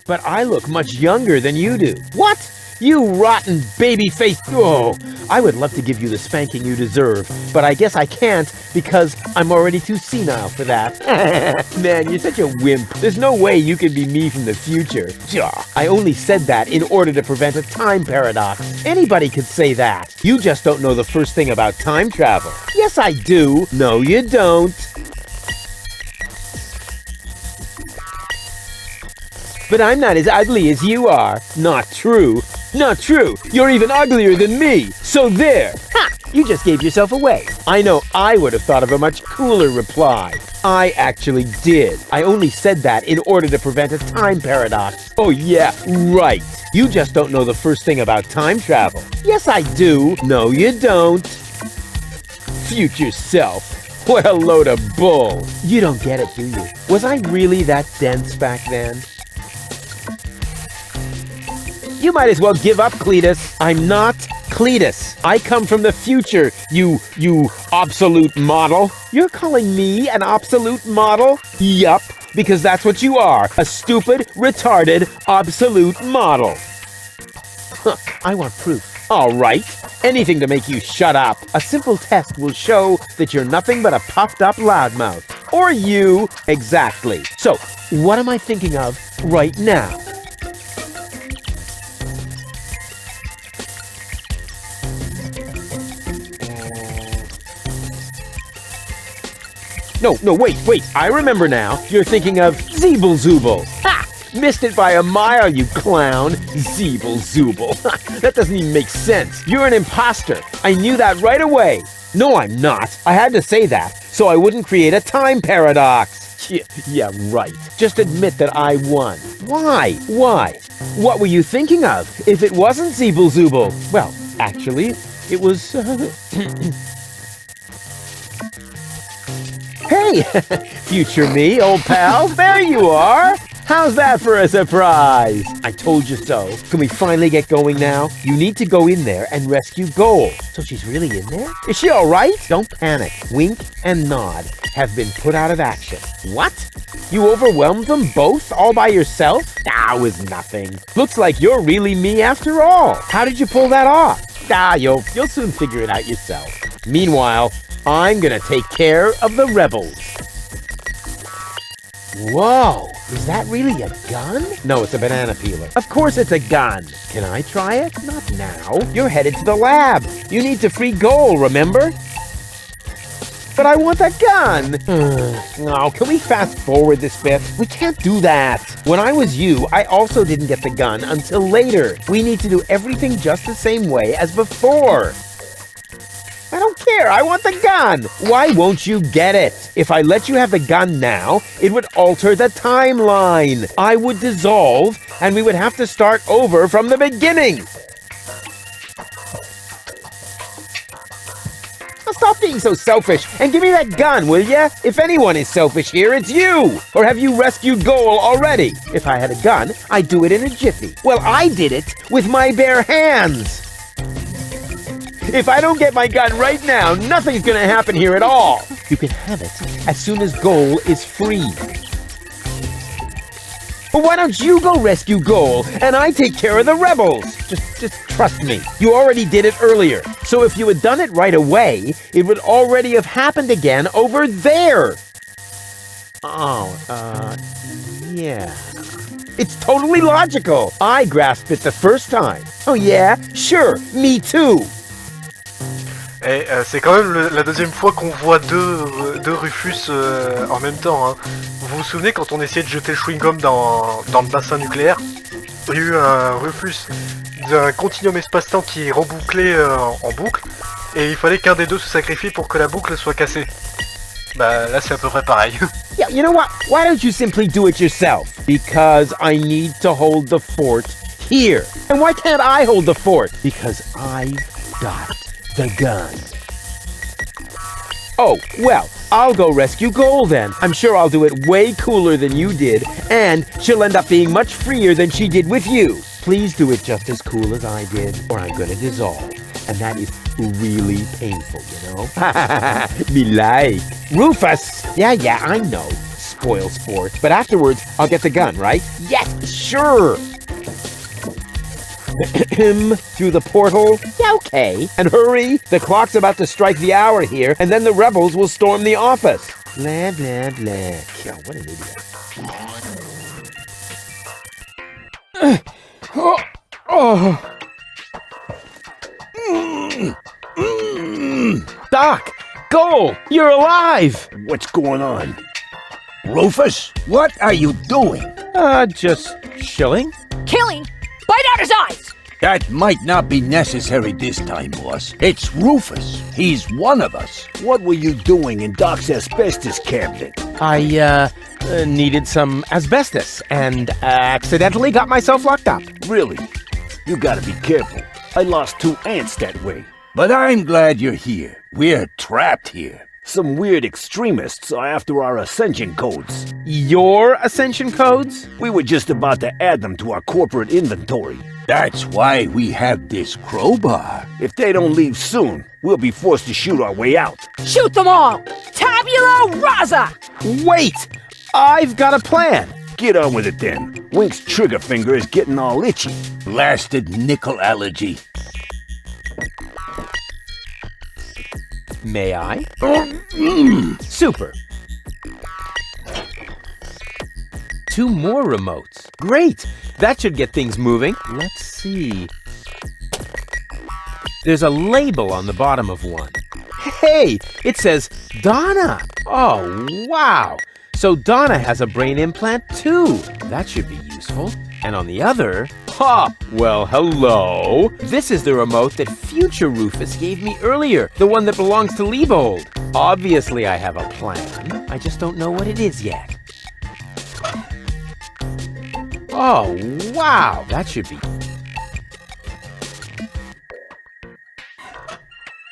But I look much younger than you do. What? You rotten baby-faced... Oh, I would love to give you the spanking you deserve, but I guess I can't because I'm already too senile for that. Man, you're such a wimp. There's no way you can be me from the future. I only said that in order to prevent a time paradox. Anybody could say that. You just don't know the first thing about time travel. Yes, I do. No, you don't. But I'm not as ugly as you are. Not true. Not true. You're even uglier than me. So there. Ha! You just gave yourself away. I know I would have thought of a much cooler reply. I actually did. I only said that in order to prevent a time paradox. Oh yeah, right. You just don't know the first thing about time travel. Yes, I do. No, you don't. Future self. What a load of bull. You don't get it, do you? Was I really that dense back then? You might as well give up, Cletus. I'm not Cletus. I come from the future, you obsolete model. You're calling me an obsolete model? Yup, because that's what you are. A stupid, retarded, obsolete model. Huh, I want proof. All right. Anything to make you shut up. A simple test will show that you're nothing but a puffed-up loudmouth. Or you. Exactly. So, what am I thinking of right now? No, wait, I remember now. You're thinking of Zeeble-Zooble. Ha! Missed it by a mile, you clown. Zeeble-Zooble. That doesn't even make sense. You're an imposter. I knew that right away. No, I'm not. I had to say that, so I wouldn't create a time paradox. Yeah, right. Just admit that I won. Why? What were you thinking of if it wasn't Zeeble-Zooble? Well, actually, it was... Hey, future me, old pal, there you are. How's that for a surprise? I told you so. Can we finally get going now? You need to go in there and rescue Goal. So she's really in there? Is she all right? Don't panic. Wink and nod have been put out of action. What? You overwhelmed them both all by yourself? That was nothing. Looks like you're really me after all. How did you pull that off? You'll soon figure it out yourself. Meanwhile, I'm gonna take care of the rebels. Whoa, is that really a gun? No, it's a banana peeler. Of course it's a gun. Can I try it? Not now. You're headed to the lab. You need to free Goal, remember? But I want the gun. No, can we fast forward this bit? We can't do that. When I was you, I also didn't get the gun until later. We need to do everything just the same way as before. I don't care. I want the gun. Why won't you get it? If I let you have the gun now, it would alter the timeline. I would dissolve, and we would have to start over from the beginning. Now stop being so selfish and give me that gun, will ya? If anyone is selfish here, it's you. Or have you rescued Goal already? If I had a gun, I'd do it in a jiffy. Well, I did it with my bare hands. If I don't get my gun right now, nothing's gonna happen here at all. You can have it as soon as Goal is free. But why don't you go rescue Goal and I take care of the rebels? Just trust me. You already did it earlier. So if you had done it right away, it would already have happened again over there. Yeah. It's totally logical. I grasped it the first time. Oh yeah? Sure, me too. Et c'est quand même la deuxième fois qu'on voit deux Rufus en même temps. Hein. Vous vous souvenez quand on essayait de jeter le chewing-gum dans le bassin nucléaire? Il y a eu un Rufus d'un continuum espace-temps qui est rebouclé en boucle, et il fallait qu'un des deux se sacrifie pour que la boucle soit cassée. Bah là c'est à peu près pareil. Yeah, you know what? Why don't you simply do it yourself? Because I need to hold the fort here. And why can't I hold the fort? Because I've got the gun. Oh, well, I'll go rescue Goal then. I'm sure I'll do it way cooler than you did, and she'll end up being much freer than she did with you. Please do it just as cool as I did, or I'm gonna dissolve. And that is really painful, you know? Me like. Rufus! Yeah, I know. spoil sport. But afterwards, I'll get the gun, right? Yes, sure. Through the portal? Yeah, okay. And hurry, the clock's about to strike the hour here, and then the rebels will storm the office. Blah, blah, blah. God, what an idiot. Doc! Goal! You're alive! What's going on? Rufus, what are you doing? Just chilling? Killing? Bite out his eyes! That might not be necessary this time, boss. It's Rufus. He's one of us. What were you doing in Doc's asbestos cabinet? I, needed some asbestos and accidentally got myself locked up. Really? You gotta be careful. I lost 2 ants that way. But I'm glad you're here. We're trapped here. Some weird extremists are after our ascension codes. Your ascension codes? We were just about to add them to our corporate inventory. That's why we have this crowbar. If they don't leave soon, we'll be forced to shoot our way out. Shoot them all! Tabula rasa! Wait! I've got a plan. Get on with it then. Wink's trigger finger is getting all itchy. Blasted nickel allergy. May I? Super. 2 more remotes. Great! That should get things moving. Let's see. There's a label on the bottom of one. Hey! It says Donna! Oh, wow! So Donna has a brain implant too. That should be useful. And on the other... Ha! Well, hello! This is the remote that future Rufus gave me earlier. The one that belongs to Liebold. Obviously I have a plan. I just don't know what it is yet. Oh, wow! That should be...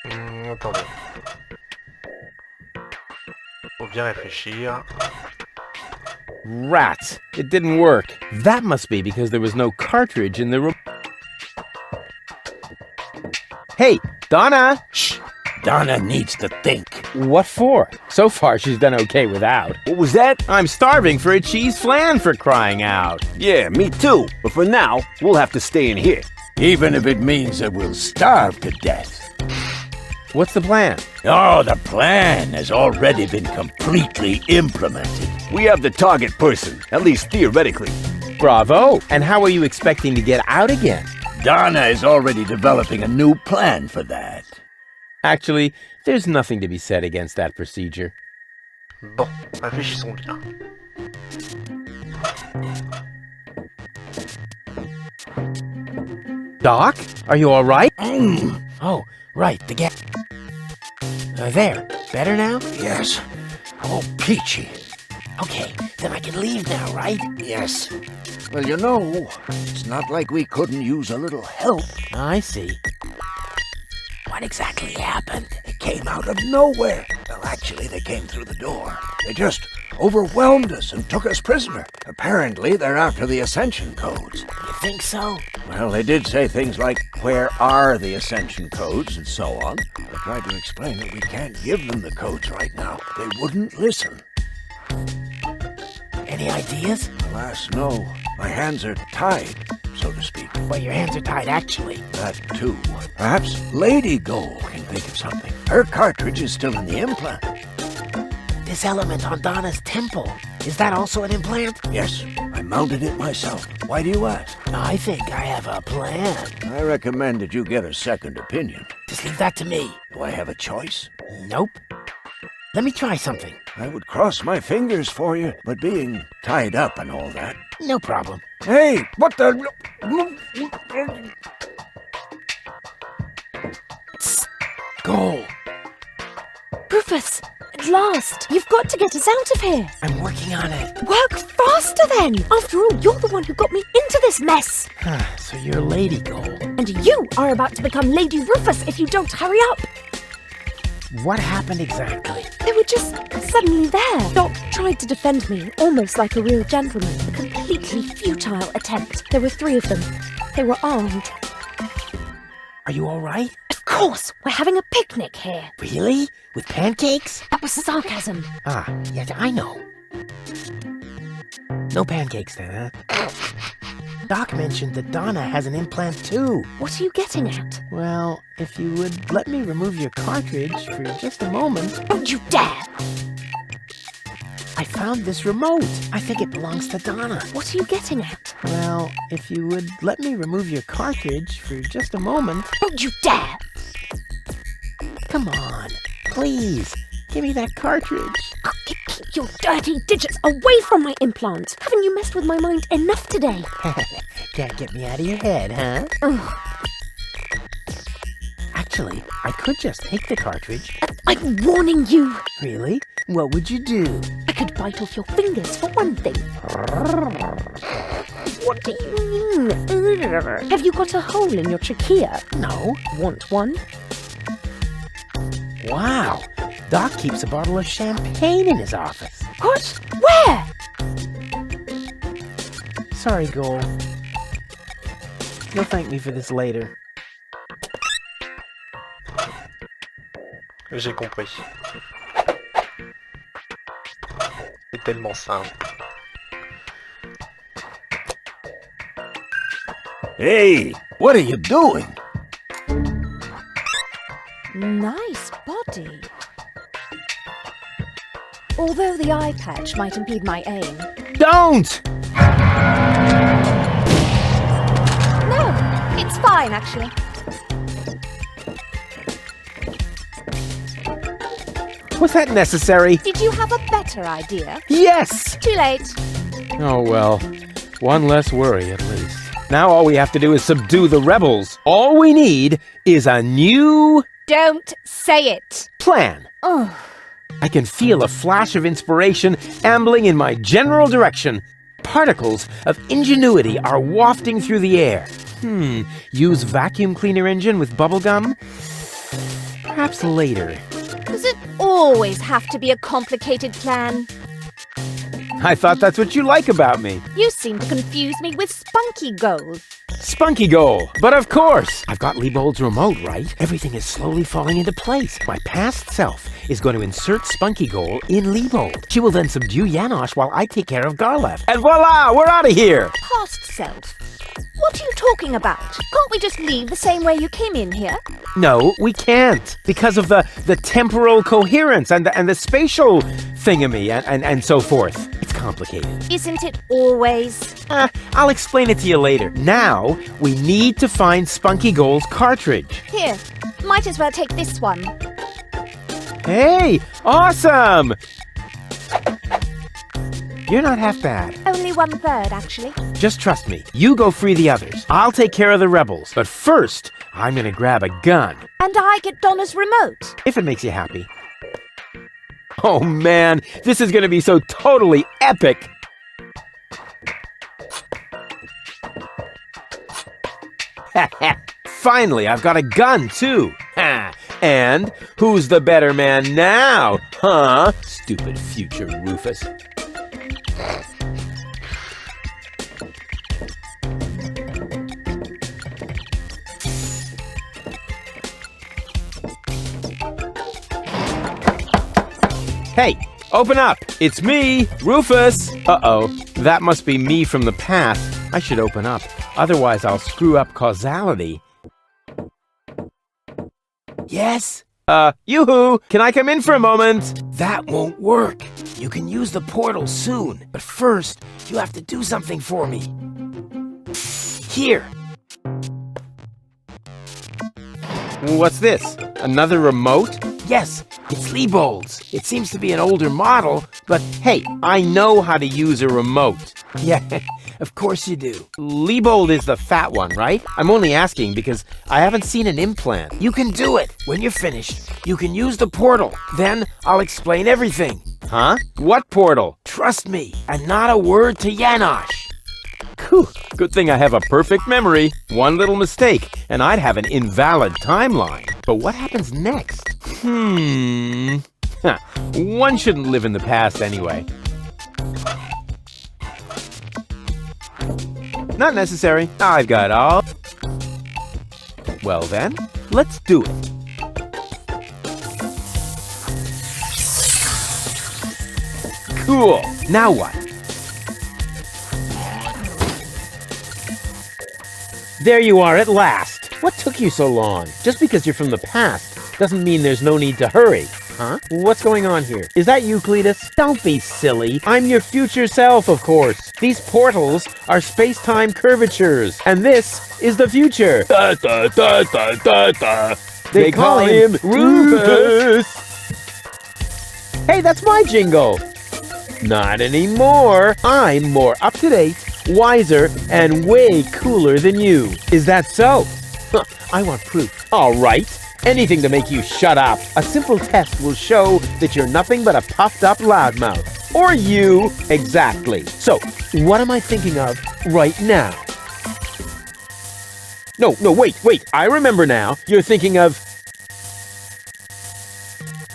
Attendez. Faut bien réfléchir. Rats! It didn't work. That must be because there was no cartridge in the Hey, Donna! Shh! Donna needs to think. What for? So far, she's done okay without. What was that? I'm starving for a cheese flan, for crying out. Yeah, me too. But for now, we'll have to stay in here. Even if it means that we'll starve to death. What's the plan? Oh, the plan has already been completely implemented. We have the target person, at least theoretically. Bravo! And how are you expecting to get out again? Donna is already developing a new plan for that. Actually, there's nothing to be said against that procedure. Bon, réfléchissons bien. Doc? Are you all right? Oh, right, the gas. There. Better now? Yes. Oh, peachy. Okay, then I can leave now, right? Yes. Well, you know, it's not like we couldn't use a little help. I see. What exactly happened? It came out of nowhere. Well, actually, they came through the door. They just overwhelmed us and took us prisoner. Apparently, they're after the ascension codes. You think so? Well, they did say things like, where are the ascension codes, and so on. I tried to explain that we can't give them the codes right now. They wouldn't listen. Any ideas? Alas, no. My hands are tied, so to speak. Well, your hands are tied, actually. That, too. Perhaps Lady Goal can think of something. Her cartridge is still in the implant. This element on Donna's temple, is that also an implant? Yes, I mounted it myself. Why do you ask? I think I have a plan. I recommend that you get a second opinion. Just leave that to me. Do I have a choice? Nope. Let me try something. I would cross my fingers for you, but being tied up and all that... No problem. Hey, what the... Goal. Rufus, at last! You've got to get us out of here! I'm working on it. Work faster then! After all, you're the one who got me into this mess! So you're Lady Goal. And you are about to become Lady Rufus if you don't hurry up! What happened exactly? They were just suddenly there. Doc tried to defend me, almost like a real gentleman. A completely futile attempt. There were 3 of them. They were armed. Are you all right? Of course! We're having a picnic here. Really? With pancakes? That was sarcasm. Yes, I know. No pancakes then, huh? Doc mentioned that Donna has an implant too. What are you getting at? Well, if you would let me remove your cartridge for just a moment. Don't you dare! I found this remote. I think it belongs to Donna. What are you getting at? Well, if you would let me remove your cartridge for just a moment. Don't you dare! Come on, please, give me that cartridge. Oh, keep your dirty digits away from my implant. Haven't you messed with my mind enough today? Can't get me out of your head, huh? Ugh. Actually, I could just take the cartridge. I'm warning you. Really? What would you do? I could bite off your fingers for one thing. What do you mean? Have you got a hole in your trachea? No. Want one? Wow, Doc keeps a bottle of champagne in his office. What? Where? Sorry, Goal. You'll thank me for this later. J'ai compris. C'est tellement simple. Hey, what are you doing? Nice body. Although the eye patch might impede my aim. Don't! No, it's fine actually. Was that necessary? Did you have a better idea? Yes! Too late. Oh well, one less worry at least. Now all we have to do is subdue the rebels. All we need is a new Don't say it. plan. Oh, I can feel a flash of inspiration ambling in my general direction. Particles of ingenuity are wafting through the air. Use vacuum cleaner engine with bubblegum? Perhaps later. does it always have to be a complicated plan? I thought that's what you like about me. You seem to confuse me with Spunky Gold. Spunky goal. But of course, I've got Liebold's remote, right? Everything is slowly falling into place. My past self is going to insert Spunky goal in Liebold. She will then subdue Janosch while I take care of Garlef. And voila, we're out of here. Past self. What are you talking about? Can't we just leave the same way you came in here? No, we can't. Because of the temporal coherence and the spatial thingamy and so forth. It's complicated. Isn't it always? I'll explain it to you later. Now, we need to find Spunky Goal's cartridge. Here, might as well take this one. Hey, awesome! You're not half bad. Only 1/3, actually. Just trust me. You go free the others. I'll take care of the rebels. But first, I'm gonna grab a gun. And I get Donna's remote. If it makes you happy. Oh man, this is gonna be so totally epic! Finally, I've got a gun too! And who's the better man now? Huh? Stupid future Rufus. Hey, open up! It's me, Rufus! Uh-oh, that must be me from the past. I should open up, otherwise I'll screw up causality. Yes? Yoo-hoo! Can I come in for a moment? That won't work. You can use the portal soon, but first, you have to do something for me. Here. What's this? Another remote? Yes, it's Liebold's. It seems to be an older model, but hey, I know how to use a remote. Yeah, of course you do. Liebold is the fat one, right? I'm only asking because I haven't seen an implant. You can do it. When you're finished, you can use the portal. Then I'll explain everything. Huh? What portal? Trust me, and not a word to Janosch. Whew, good thing I have a perfect memory. One little mistake, and I'd have an invalid timeline. But what happens next? One shouldn't live in the past anyway. Not necessary. I've got all. Well then, let's do it. Cool. Now what? There you are at last. What took you so long? Just because you're from the past doesn't mean there's no need to hurry. Huh? What's going on here? Is that you, Cletus? Don't be silly. I'm your future self, of course. These portals are space-time curvatures, and this is the future. Da, da, da, da, da, da. They call him Rufus. Hey, that's my jingle. Not anymore. I'm more up-to-date, wiser, and way cooler than you. Is that so? Huh, I want proof. All right. Anything to make you shut up. A simple test will show that you're nothing but a puffed-up loudmouth. Or you. Exactly. So, what am I thinking of right now? No, wait. I remember now. You're thinking of...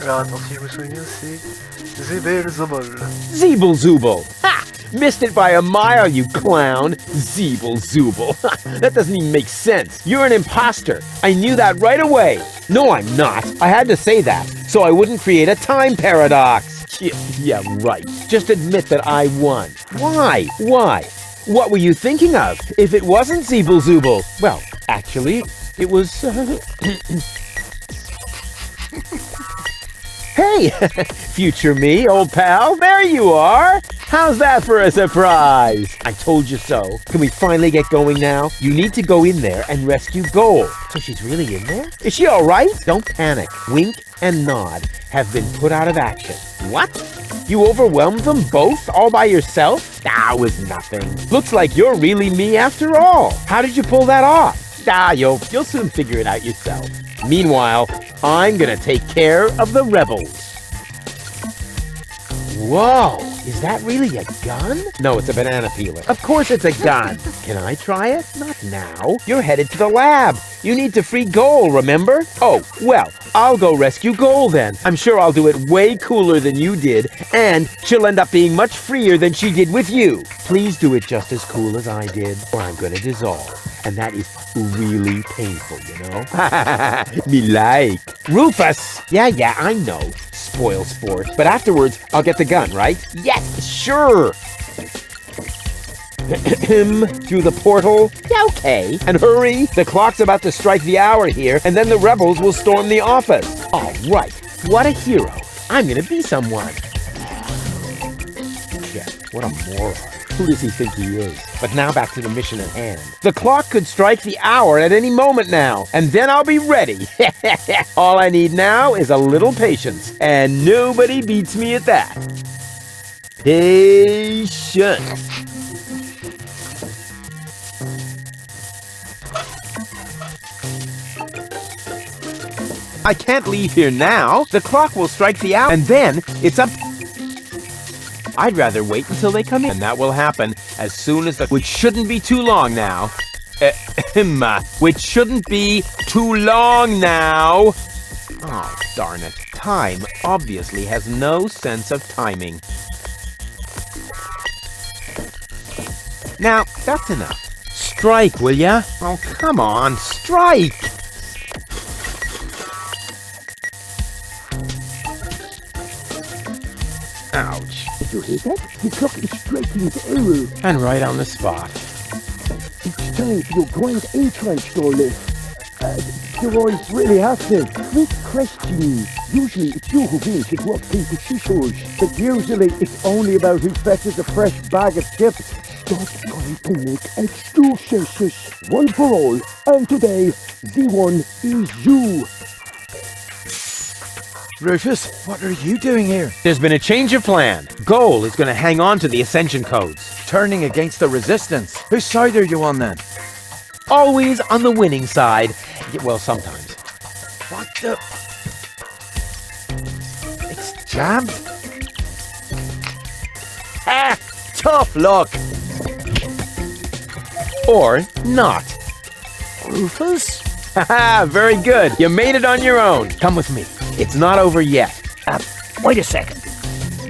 Alors attends, si je me souviens, c'est Zebelzobol. Zeeble-zooble. Ha! Missed it by a mile, you clown. Zeeble-zooble. That doesn't even make sense. You're an imposter. I knew that right away. No, I'm not. I had to say that, so I wouldn't create a time paradox. Yeah, right. Just admit that I won. Why? What were you thinking of? If it wasn't Zeeble-zooble? Well, actually, it was... Hey, future me, old pal, there you are. How's that for a surprise? I told you so. Can we finally get going now? You need to go in there and rescue Goal. So she's really in there? Is she all right? Don't panic. Wink and nod have been put out of action. What? You overwhelmed them both all by yourself? That was nothing. Looks like you're really me after all. How did you pull that off? You'll soon figure it out yourself. Meanwhile, I'm gonna take care of the rebels. Whoa, is that really a gun? No, it's a banana peeler. Of course it's a gun. Can I try it? Not now. You're headed to the lab. You need to free Goal, remember? Oh, well, I'll go rescue Goal then. I'm sure I'll do it way cooler than you did, and she'll end up being much freer than she did with you. Please do it just as cool as I did, or I'm gonna dissolve. And that is really painful, you know? Me like. Rufus! Yeah, I know. Spoil sport. But afterwards, I'll get the gun, right? Yes, sure! Through the portal? Yeah, okay. And hurry! The clock's about to strike the hour here, and then the rebels will storm the office. All right. What a hero. I'm gonna be someone. Yeah, what a moron. Who does he think he is? But now back to the mission at hand. The clock could strike the hour at any moment now, and then I'll be ready. All I need now is a little patience, and nobody beats me at that. Patience. I can't leave here now. The clock will strike the hour, and then it's up... I'd rather wait until they come in. And that will happen as soon as the... Which shouldn't be too long now. Which shouldn't be too long now. Oh, darn it. Time obviously has no sense of timing. Now, that's enough. Strike, will ya? Oh, come on, strike! Ouch. Did you hear that? The clock is striking the hour. And right on the spot. It's time for your grand entrance, darling. Do I really have to? Quick question. Usually it's you who wins at rock, paper, scissors. But usually it's only about who fetches a fresh bag of chips. Stop trying to make excuses. One for all. And today, the one is you. Rufus, what are you doing here? There's been a change of plan. Goal is going to hang on to the ascension codes. Turning against the resistance. Whose side are you on then? Always on the winning side. Well, sometimes. What the... It's jammed? Ah! Tough luck! Or not. Rufus? Haha, very good. You made it on your own. Come with me. It's not over yet. Wait a second.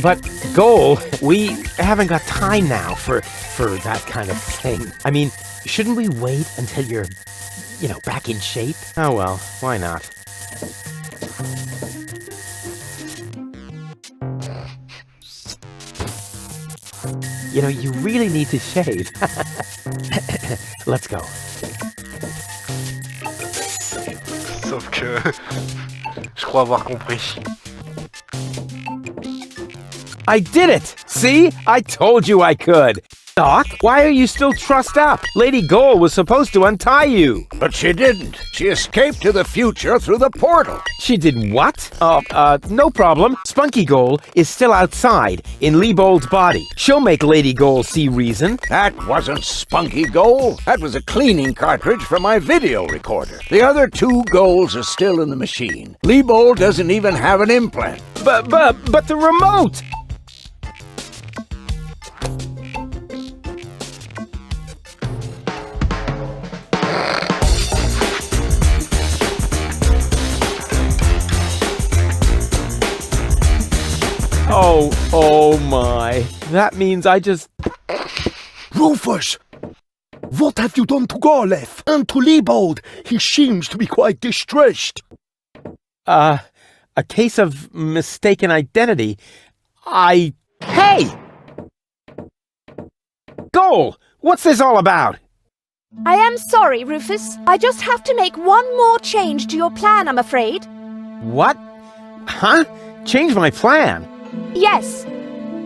But, Goal, we haven't got time now for that kind of thing. I mean, shouldn't we wait until you're, back in shape? Oh well, why not? You know, you really need to shave. Let's go. Sauf que... je crois avoir compris. I did it! See? I told you I could! Doc, why are you still trussed up? Lady Goal was supposed to untie you. But she didn't. She escaped to the future through the portal. She did what? No problem. Spunky Goal is still outside, in Liebold's body. She'll make Lady Goal see reason. That wasn't Spunky Goal. That was a cleaning cartridge from my video recorder. The other 2 goals are still in the machine. Liebold doesn't even have an implant. But the remote! Oh my. That means I just... Rufus! What have you done to Garleth and to Liebold? He seems to be quite distressed. A case of mistaken identity. Hey! Goal! What's this all about? I am sorry, Rufus. I just have to make one more change to your plan, I'm afraid. What? Huh? Change my plan? Yes.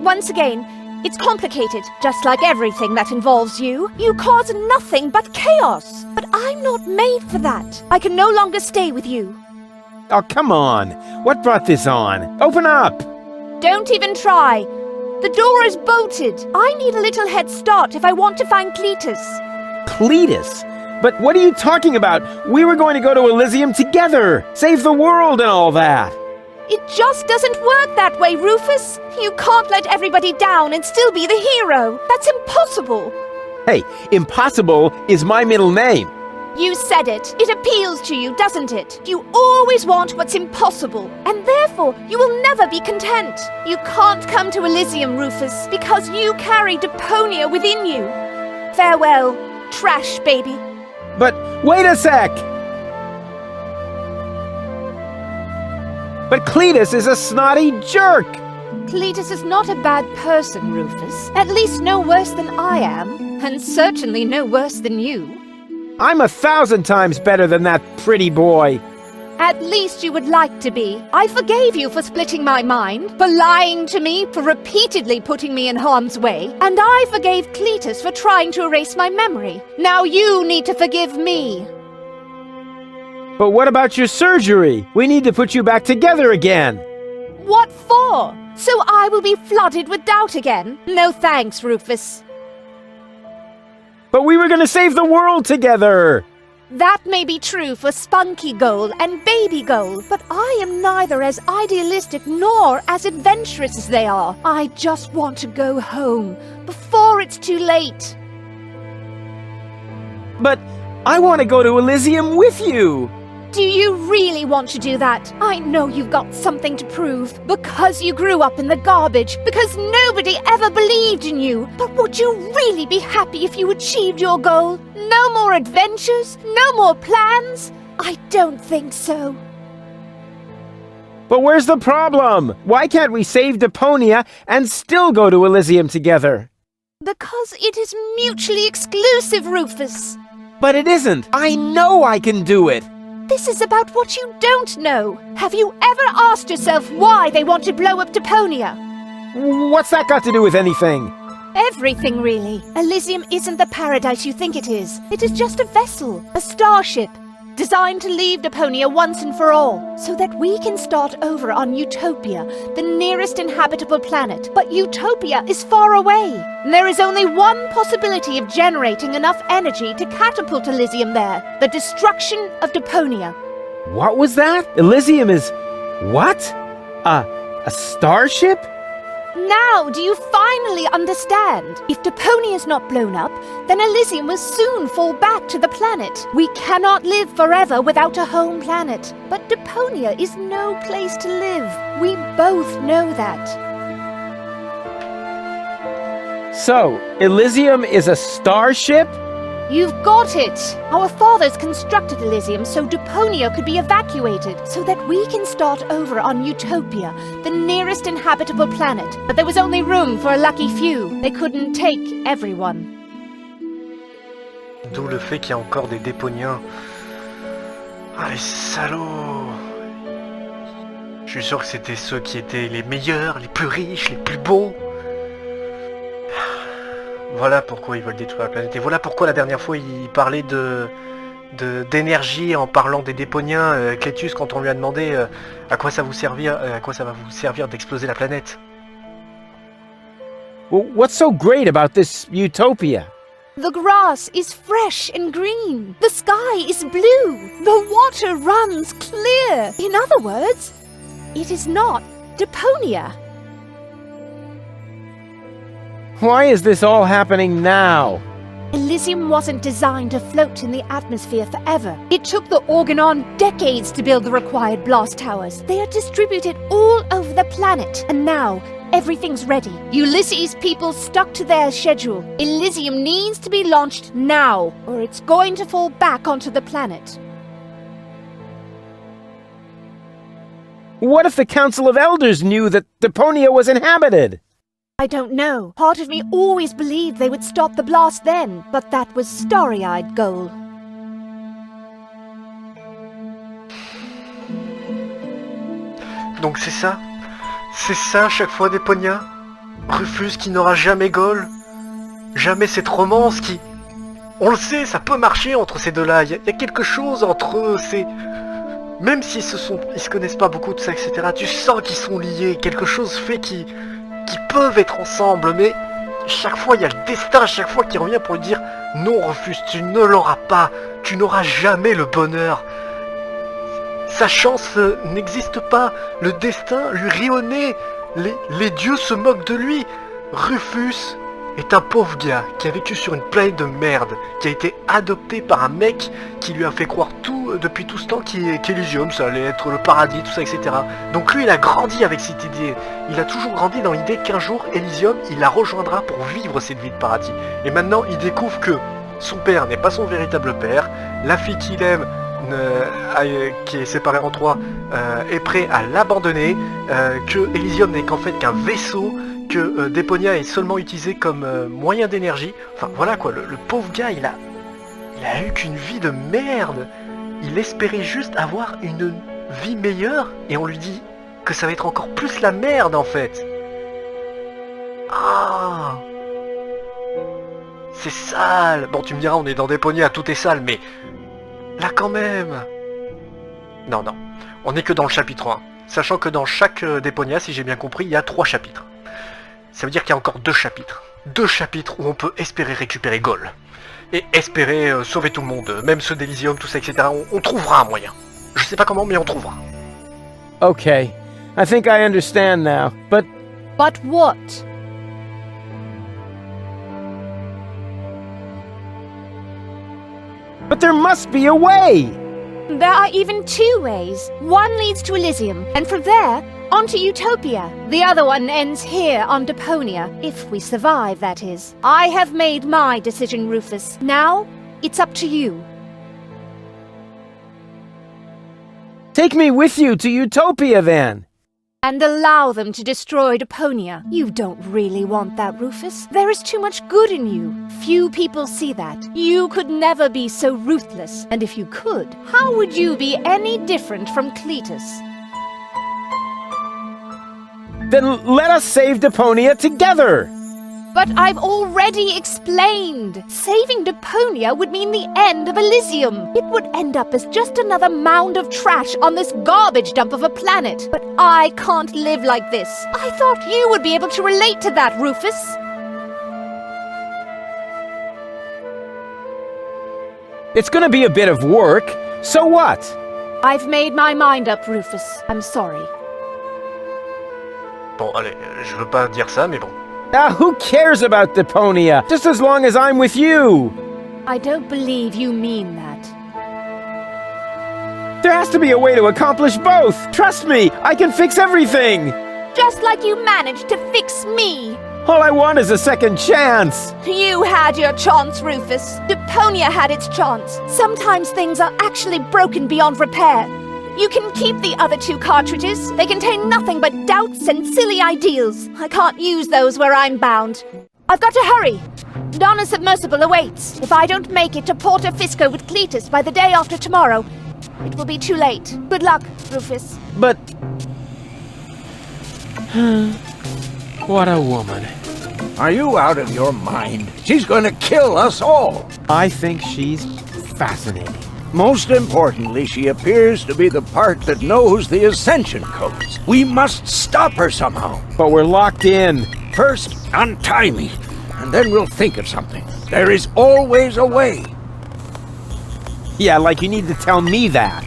Once again, it's complicated, just like everything that involves you. You cause nothing but chaos. But I'm not made for that. I can no longer stay with you. Oh, come on. What brought this on? Open up! Don't even try. The door is bolted. I need a little head start if I want to find Cletus. Cletus? But what are you talking about? We were going to go to Elysium together. Save the world and all that. It just doesn't work that way, Rufus. You can't let everybody down and still be the hero. That's impossible. Hey, impossible is my middle name. You said it. It appeals to you, doesn't it? You always want what's impossible, and therefore you will never be content. You can't come to Elysium, Rufus, because you carry Deponia within you. Farewell, trash baby. But wait a sec! But Cletus is a snotty jerk! Cletus is not a bad person, Rufus. At least no worse than I am, and certainly no worse than you. I'm 1,000 times better than that pretty boy. At least you would like to be. I forgave you for splitting my mind, for lying to me, for repeatedly putting me in harm's way, and I forgave Cletus for trying to erase my memory. Now you need to forgive me. But what about your surgery? We need to put you back together again. What for? So I will be flooded with doubt again? No thanks, Rufus. But we were going to save the world together! That may be true for Spunky Goal and Baby Goal, but I am neither as idealistic nor as adventurous as they are. I just want to go home before it's too late. But I want to go to Elysium with you! Do you really want to do that? I know you've got something to prove. Because you grew up in the garbage. Because nobody ever believed in you. But would you really be happy if you achieved your goal? No more adventures? No more plans? I don't think so. But where's the problem? Why can't we save Deponia and still go to Elysium together? Because it is mutually exclusive, Rufus. But it isn't. I know I can do it. This is about what you don't know. Have you ever asked yourself why they want to blow up Deponia? What's that got to do with anything? Everything, really. Elysium isn't the paradise you think it is. It is just a vessel, a starship, designed to leave Deponia once and for all, so that we can start over on Utopia, the nearest inhabitable planet. But Utopia is far away. There is only one possibility of generating enough energy to catapult Elysium there, the destruction of Deponia. What was that? Elysium is... what? A starship? Now, do you finally understand? If Deponia is not blown up, then Elysium will soon fall back to the planet. We cannot live forever without a home planet. But Deponia is no place to live. We both know that. So, Elysium is a starship? You've got it! Our fathers constructed Elysium so Deponia could be evacuated, so that we can start over on Utopia, the nearest inhabitable planet. But there was only room for a lucky few. They couldn't take everyone. D'où le fait qu'il y a encore des déponiens. Ah, les salauds! Je suis sûr que c'était ceux qui étaient les meilleurs, les plus riches, les plus beaux. Voilà pourquoi ils veulent détruire la planète. Et voilà pourquoi la dernière fois il parlait d'énergie en parlant des déponiens, Clétus, quand on lui a demandé à quoi ça va vous servir d'exploser la planète. Well, what's so great about this utopia? The grass is fresh and green. The sky is blue. The water runs clear. In other words, it is not Deponia. Why is this all happening now? Elysium wasn't designed to float in the atmosphere forever. It took the Organon decades to build the required blast towers. They are distributed all over the planet, and now everything's ready. Ulysses' people stuck to their schedule. Elysium needs to be launched now, or it's going to fall back onto the planet. What if the Council of Elders knew that Deponia was inhabited? I don't know. Part of me always believed they would stop the blast then, but that was starry-eyed goal. Donc c'est ça chaque fois Deponia? Rufus qui n'aura jamais Gaul? Jamais cette romance qui... On le sait, ça peut marcher entre ces deux-là, il y a quelque chose entre eux, c'est... Même s'ils se connaissent pas beaucoup, tout ça, etc., tu sens qu'ils sont liés, quelque chose fait qu'ils peuvent être ensemble, mais chaque fois il y a le destin, chaque fois qui revient pour lui dire « Non Rufus, tu ne l'auras pas, tu n'auras jamais le bonheur. Sa chance n'existe pas, le destin lui rit au nez, les dieux se moquent de lui. Rufus est un pauvre gars qui a vécu sur une planète de merde, qui a été adopté par un mec qui lui a fait croire depuis tout ce temps qu'Elysium, ça allait être le paradis, tout ça, etc. Donc lui, il a grandi avec cette idée. Il a toujours grandi dans l'idée qu'un jour, Elysium, il la rejoindra pour vivre cette vie de paradis. Et maintenant, il découvre que son père n'est pas son véritable père, la fille qu'il aime, qui est séparée en trois, est prêt à l'abandonner, que Elysium n'est qu'en fait qu'un vaisseau, que Deponia est seulement utilisé comme moyen d'énergie. Enfin voilà quoi, le pauvre gars, il a eu qu'une vie de merde. Il espérait juste avoir une vie meilleure et on lui dit que ça va être encore plus la merde en fait. Ah, c'est sale. Bon, tu me diras, on est dans Deponia, tout est sale, mais là quand même. Non, on n'est que dans le chapitre 1. Sachant que dans chaque Deponia, si j'ai bien compris, il y a 3 chapitres. Ça veut dire qu'il y a encore 2 chapitres. 2 chapitres où on peut espérer récupérer Gaul. Et espérer sauver tout le monde, même ceux d'Elysium, tout ça, etc. On trouvera un moyen. Je sais pas comment, mais on trouvera. Okay, I think I understand now, but... But what? But there must be a way! There are even 2 ways. One leads to Elysium, and from there, onto Utopia. The other one ends here on Deponia, if we survive, that is. I have made my decision, Rufus. Now, it's up to you. Take me with you to Utopia, then! And allow them to destroy Deponia. You don't really want that, Rufus. There is too much good in you. Few people see that. You could never be so ruthless. And if you could, how would you be any different from Cletus? Then let us save Deponia together! But I've already explained. Saving Deponia would mean the end of Elysium. It would end up as just another mound of trash on this garbage dump of a planet. But I can't live like this. I thought you would be able to relate to that, Rufus. It's gonna be a bit of work. So what? I've made my mind up, Rufus. I'm sorry. Bon, allez, je veux pas dire ça, mais bon. Now, who cares about Deponia? Just as long as I'm with you! I don't believe you mean that. There has to be a way to accomplish both! Trust me, I can fix everything! Just like you managed to fix me! All I want is a second chance! You had your chance, Rufus. Deponia had its chance. Sometimes things are actually broken beyond repair. You can keep the other 2 cartridges. They contain nothing but doubts and silly ideals. I can't use those where I'm bound. I've got to hurry. Donna's submersible awaits. If I don't make it to Porto Fisco with Cletus by the day after tomorrow, it will be too late. Good luck, Rufus. But... what a woman. Are you out of your mind? She's going to kill us all. I think she's fascinating. Most importantly, she appears to be the part that knows the Ascension codes. We must stop her somehow. But we're locked in. First, untie me, and then we'll think of something. There is always a way. Yeah, like you need to tell me that.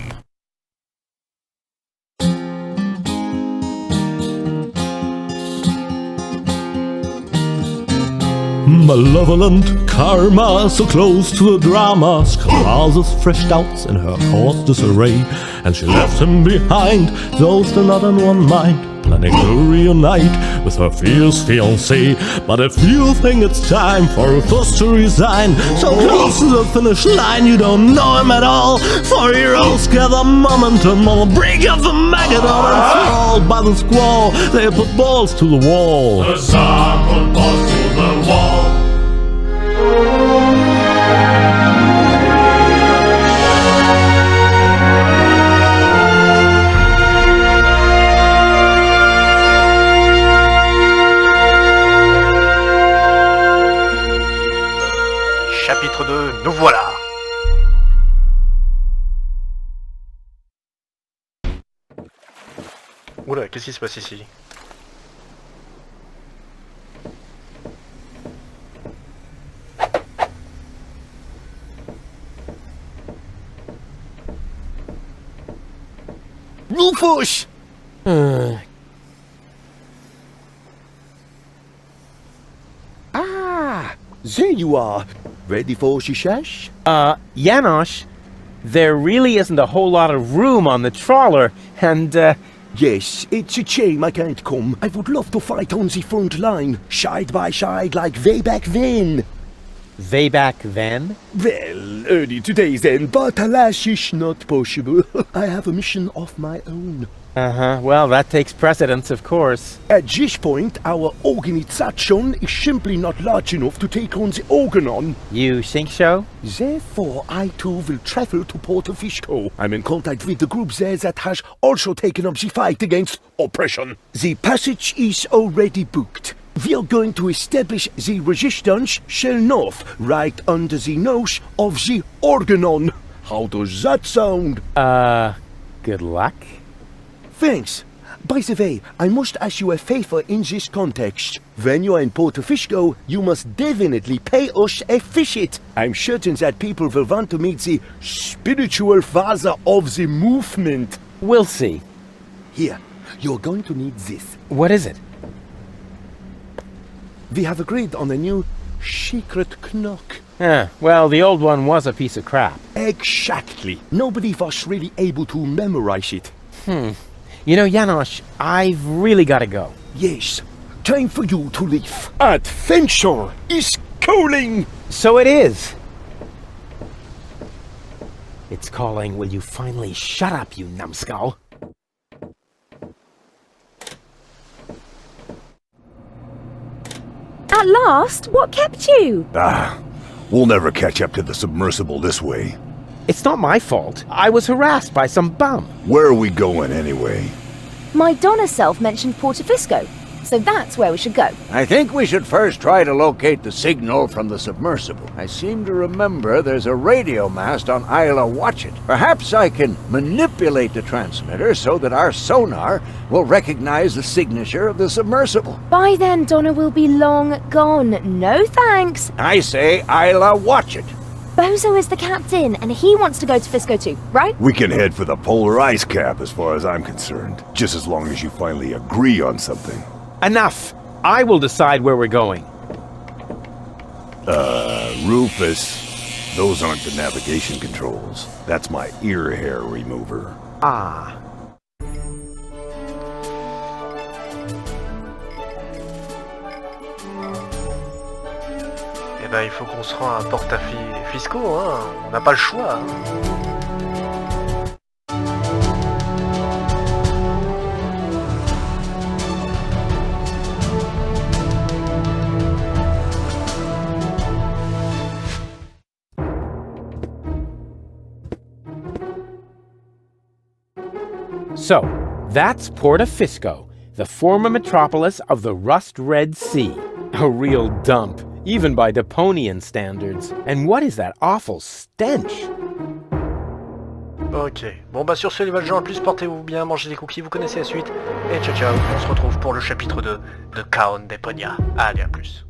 Malevolent karma, so close to the drama, causes fresh doubts in her caused disarray, and she left him behind, though still not in one mind, planning to reunite with her fierce fiancé. But if you think it's time for Rufus to resign, so close to the finish line you don't know him at all, for heroes gather momentum on the brink of the Magadon, and swallowed by the squall, they put balls to the wall. The sun put balls to the wall. Chapitre 2, nous voilà. Oula, qu'est-ce qui se passe ici? Rufus! Ah, there you are. Ready for sillage? Janosch, there really isn't a whole lot of room on the trawler, and, Yes, it's a shame I can't come. I would love to fight on the front line, side by side like way back then. way back then? Well, early today then, but alas, it's not possible. I have a mission of my own. Uh-huh, well, that takes precedence, of course. At this point, our organization is simply not large enough to take on the Organon. You think so? Therefore, I too will travel to Porto Fisco. I'm in contact with the group there that has also taken up the fight against oppression. The passage is already booked. We are going to establish the resistance shell north, right under the nose of the Organon. How does that sound? Good luck. Thanks. By the way, I must ask you a favor in this context. When you are in Porto Fisco, you must definitely pay us a visit. I'm certain that people will want to meet the spiritual father of the movement. We'll see. Here, you're going to need this. What is it? We have agreed on a new secret knock. Well, the old one was a piece of crap. Exactly. Nobody was really able to memorize it. You know, Janosch, I've really got to go. Yes, time for you to leave. Adventure is calling! So it is. It's calling, will you finally shut up, you numbskull? At last? What kept you? We'll never catch up to the submersible this way. It's not my fault. I was harassed by some bum. Where are we going anyway? My Donna self mentioned Porto Fisco, so that's where we should go. I think we should first try to locate the signal from the submersible. I seem to remember there's a radio mast on Isla Watchet. Perhaps I can manipulate the transmitter so that our sonar will recognize the signature of the submersible. By then, Donna will be long gone. No thanks. I say Isla Watchet. Bozo is the captain, and he wants to go to Fisco too, right? We can head for the polar ice cap as far as I'm concerned. Just as long as you finally agree on something. Enough! I will decide where we're going. Rufus, those aren't the navigation controls. That's my ear hair remover. Ah. ben il faut qu'on se rende à porte-à-fiscaux, hein. On n'a pas le choix. Hein. So, that's Porta Fisco, the former metropolis of the Rust-Red Sea. A real dump, even by Deponian standards. And what is that awful stench? Ok, bon bah sur ce les Valgens, en plus portez-vous bien, mangez des cookies, vous connaissez la suite. Et ciao ciao, on se retrouve pour le chapitre 2 de CHAOS SUR DEPONIA. Allez, à plus.